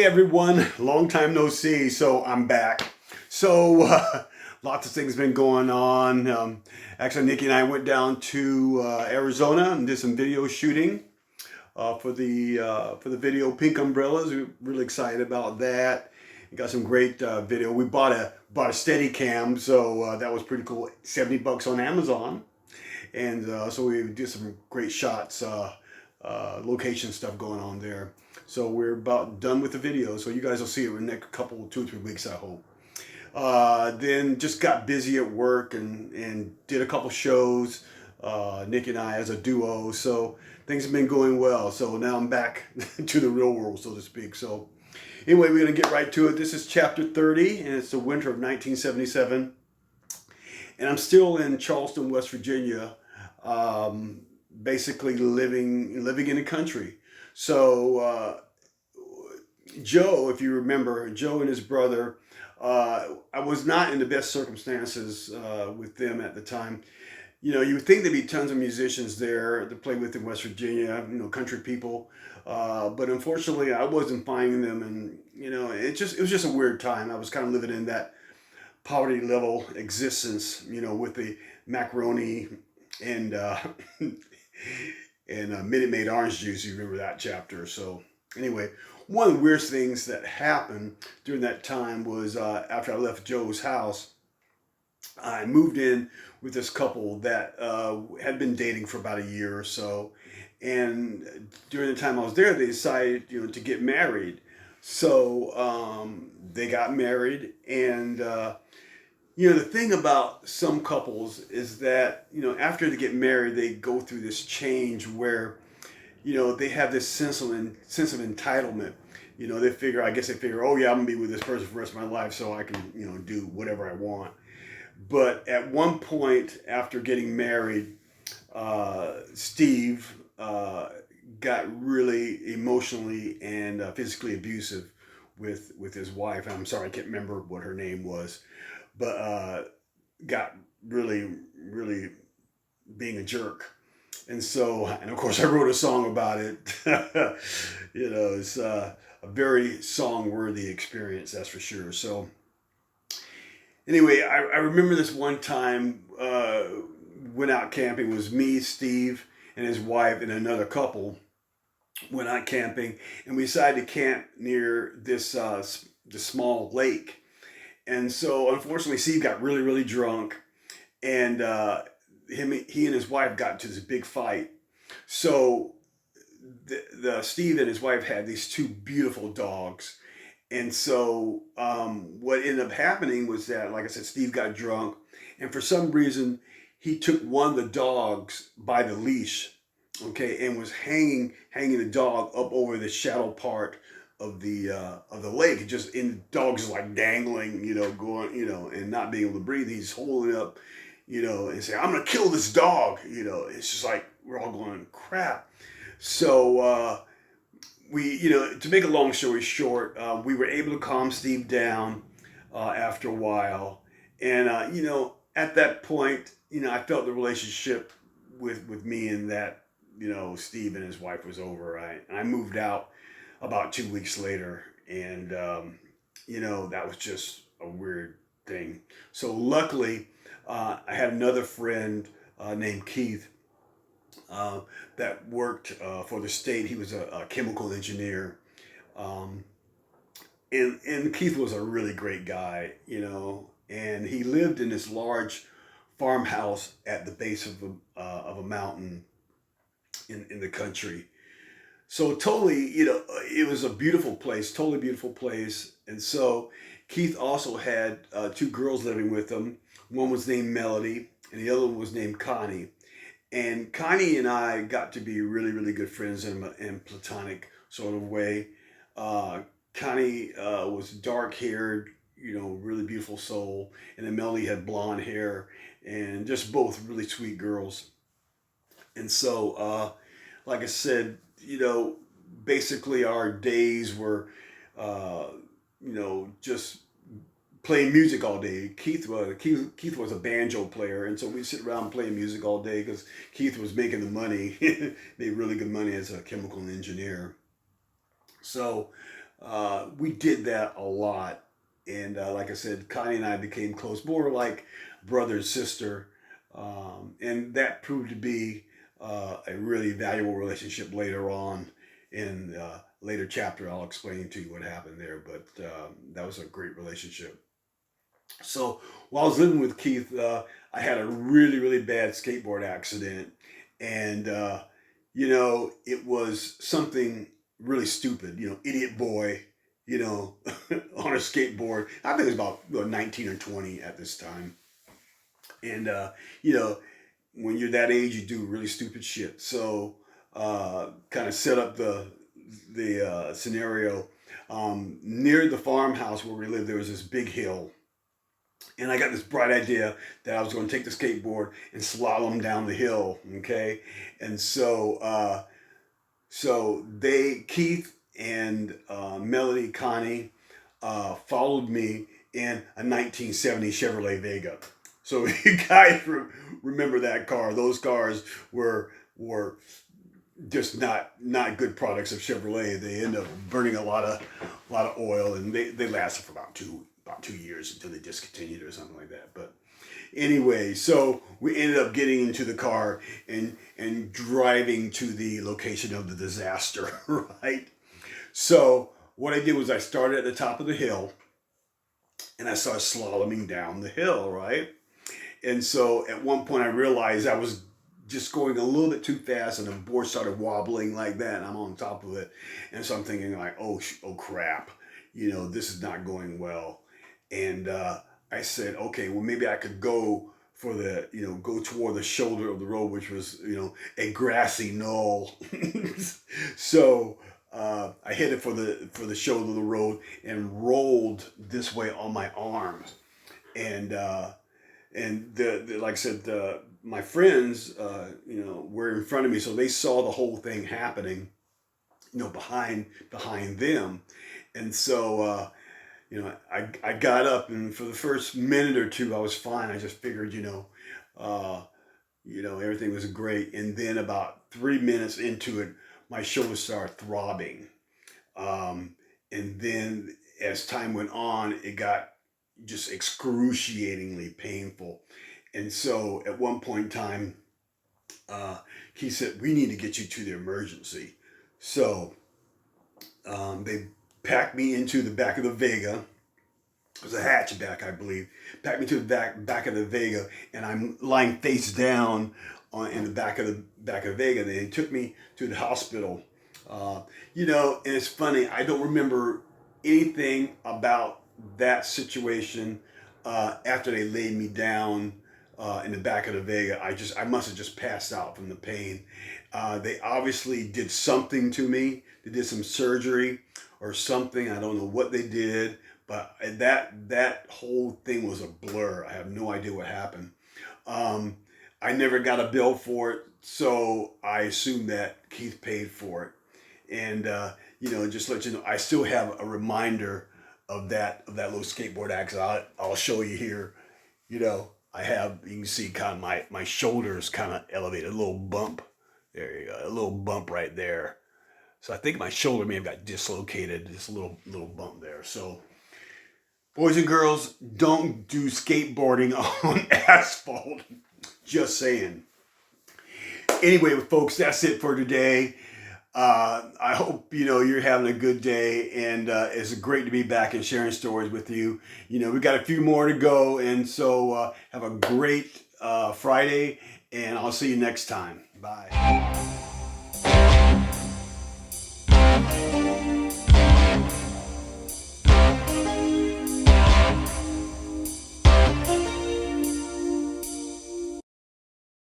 Hey everyone, long time no see, so I'm back. So lots of things been going on. Actually, Nikki and I went down to Arizona and did some video shooting for the video Pink Umbrellas. We're really excited about that. We got some great video. We bought a steady cam, so that was pretty cool. $70 on Amazon, and so we did some great shots. Location stuff going on there. So we're about done with the video. So you guys will see it in the next couple, 2 or 3 weeks, I hope. Then just got busy at work and did a couple shows, Nick and I as a duo. So things have been going well. So now I'm back to the real world, so to speak. So anyway, we're going to get right to it. This is chapter 30, and it's the winter of 1977. And I'm still in Charleston, West Virginia, basically living in the country. So Joe, if you remember, Joe and his brother, I was not in the best circumstances with them at the time. You know, you would think there'd be tons of musicians there to play with in West Virginia, you know, country people. But unfortunately, I wasn't finding them, and you know, it was just a weird time. I was kind of living in that poverty level existence, you know, with the macaroni and Minute Maid orange juice. You remember that chapter? So anyway, one of the weirdest things that happened during that time was after I left Joe's house, I moved in with this couple that had been dating for about a year or so, and during the time I was there, they decided, you know, to get married. So they got married, and you know, the thing about some couples is that, you know, after they get married, they go through this change where, you know, they have this sense of entitlement. You know, I guess they figure, oh yeah, I'm gonna be with this person for the rest of my life, so I can, you know, do whatever I want. But at one point after getting married, Steve got really emotionally and physically abusive with his wife. I'm sorry, I can't remember what her name was, but got really being a jerk. And so, and of course, I wrote a song about it. You know, it's a very song-worthy experience, that's for sure. So, anyway, I remember this one time, went out camping. It was me, Steve, and his wife, and another couple went out camping, and we decided to camp near this small lake. And so, unfortunately, Steve got really drunk, and he and his wife got into this big fight. So, the Steve and his wife had these two beautiful dogs, and so what ended up happening was that, like I said, Steve got drunk, and for some reason, he took one of the dogs by the leash, okay, and was hanging the dog up over the shallow part of the lake. Just in the dog's like dangling, you know, going, you know, and not being able to breathe. He's holding it up, you know, and saying, "I'm gonna kill this dog." You know, it's just like we're all going, "Crap." So we, you know, to make a long story short, we were able to calm Steve down after a while, and you know, at that point, you know, I felt the relationship with me and that, you know, Steve and his wife was over. I moved out about 2 weeks later, and you know, that was just a weird thing. So luckily, I had another friend named Keith that worked for the state. He was a chemical engineer, um, and Keith was a really great guy, you know, and he lived in this large farmhouse at the base of a mountain in the country. So totally, you know, it was a beautiful place, totally beautiful place. And so Keith also had two girls living with him. One was named Melody, and the other one was named Connie. And Connie and I got to be really good friends in platonic sort of way. Connie was dark haired, you know, really beautiful soul, and then Melody had blonde hair, and just both really sweet girls. And so, like I said, you know, basically our days were, uh, you know, just playing music all day. Keith was a banjo player, and so we sit around playing music all day because Keith was making the money, made really good money as a chemical engineer. So we did that a lot. And like I said, Connie and I became close, more like brother and sister. And that proved to be a really valuable relationship later on in later chapter. I'll explain to you what happened there, but that was a great relationship. So while I was living with Keith, I had a really, really bad skateboard accident. And, it was something really stupid, idiot boy, on a skateboard. I think it was about 19 or 20 at this time. And, you know, when you're that age, you do really stupid shit. So, kind of set up the scenario. Near the farmhouse where we lived, there was this big hill, and I got this bright idea that I was going to take the skateboard and slalom down the hill. Okay, and so Keith and Melody Connie followed me in a 1970 Chevrolet Vega. So you guys remember that car? Those cars were just not good products of Chevrolet. They end up burning a lot of oil, and they lasted for about 2 years until they discontinued or something like that. But anyway, so we ended up getting into the car and driving to the location of the disaster, right? So what I did was I started at the top of the hill and I started slaloming down the hill, right? And so at one point I realized I was just going a little bit too fast, and the board started wobbling like that, and I'm on top of it. And so I'm thinking like, oh crap, this is not going well. And I said, okay, well, maybe I could go for go toward the shoulder of the road, which was, a grassy knoll. So I hit it for the shoulder of the road and rolled this way on my arms. And like I said, my friends, were in front of me, so they saw the whole thing happening, behind them. And so, I got up, and for the first minute or two, I was fine. I just figured, everything was great. And then about 3 minutes into it, my shoulder started throbbing. And then as time went on, it got just excruciatingly painful. And so at one point in time, he said, we need to get you to the emergency. So they packed me into the back of the Vega. It was a hatchback, I believe. Packed me to the back of the Vega, and I'm lying face down in the back of the Vega. They took me to the hospital. And it's funny, I don't remember anything about that situation after they laid me down in the back of the Vega. I must have just passed out from the pain. They obviously did something to me. They did some surgery or something. I don't know what they did, but that whole thing was a blur. I have no idea what happened. I never got a bill for it, so I assume that Keith paid for it. And just let you know, I still have a reminder of that little skateboard accident. I'll show you here. I have, you can see kind of my shoulders kind of elevated, a little bump. There you go, a little bump right there. So I think my shoulder may have got dislocated, just a little bump there. So boys and girls, don't do skateboarding on asphalt. Just saying. Anyway, folks, that's it for today. I hope, you're having a good day, and it's great to be back and sharing stories with you. We've got a few more to go, and so have a great Friday, and I'll see you next time. Bye.